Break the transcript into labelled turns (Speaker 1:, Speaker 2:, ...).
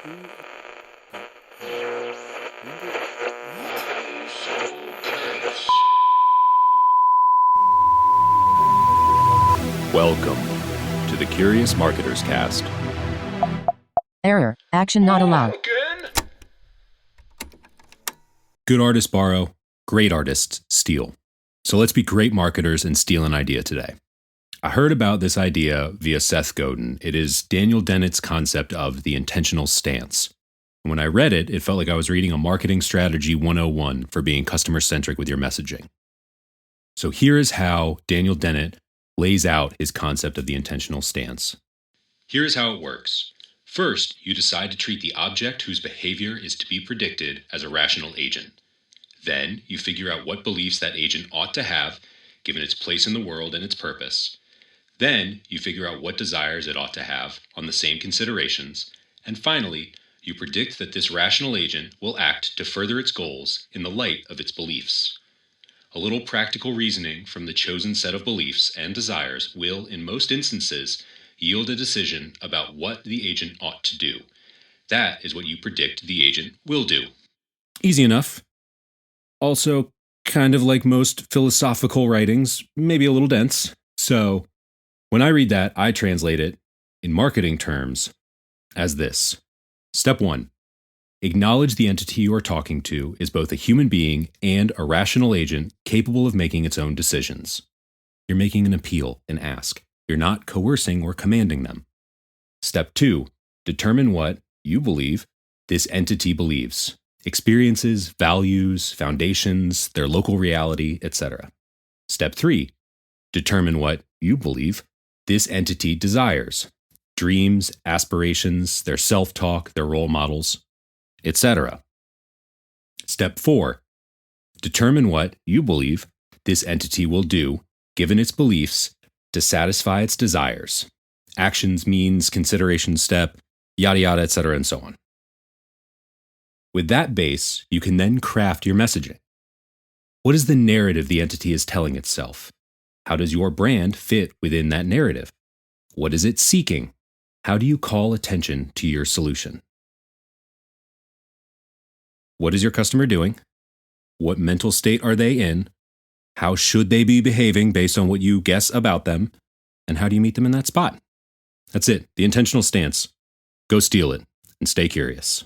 Speaker 1: Who? When did?
Speaker 2: Welcome to the Curious Marketers Cast.
Speaker 3: Error. Action not allowed.
Speaker 2: Good artists borrow, great artists steal. So let's be great marketers and steal an idea today. I heard about this idea via Seth Godin. It is Daniel Dennett's concept of the intentional stance. And when I read it, it felt like I was reading a marketing strategy 101 for being customer-centric with your messaging. So here is how Daniel Dennett lays out his concept of the intentional stance. Here is how it works. First, you decide to treat the object whose behavior is to be predicted as a rational agent. Then, you figure out what beliefs that agent ought to have, given its place in the world and its purpose. Then, you figure out what desires it ought to have on the same considerations. And finally, you predict that this rational agent will act to further its goals in the light of its beliefs. A little practical reasoning from the chosen set of beliefs and desires will, in most instances, yield a decision about what the agent ought to do. That is what you predict the agent will do. Easy enough. Also, kind of like most philosophical writings, maybe a little dense. So, when I read that, I translate it, in marketing terms, as this. Step 1. Acknowledge the entity you are talking to is both a human being and a rational agent capable of making its own decisions. You're making an appeal, an ask. You're not coercing or commanding them. Step 2. Determine what you believe this entity believes. Experiences, values, foundations, their local reality, etc. Step 3. Determine what you believe this entity desires. Dreams, aspirations, their self-talk, their role models, etc. Step 4. Determine what you believe this entity will do, given its beliefs, to satisfy its desires. Actions, means, consideration, step, yada yada, etc., and so on. With that base, you can then craft your messaging. What is the narrative the entity is telling itself? How does your brand fit within that narrative? What is it seeking? How do you call attention to your solution? What is your customer doing? What mental state are they in? How should they be behaving based on what you guess about them? And how do you meet them in that spot? That's it, the intentional stance. Go steal it and stay curious.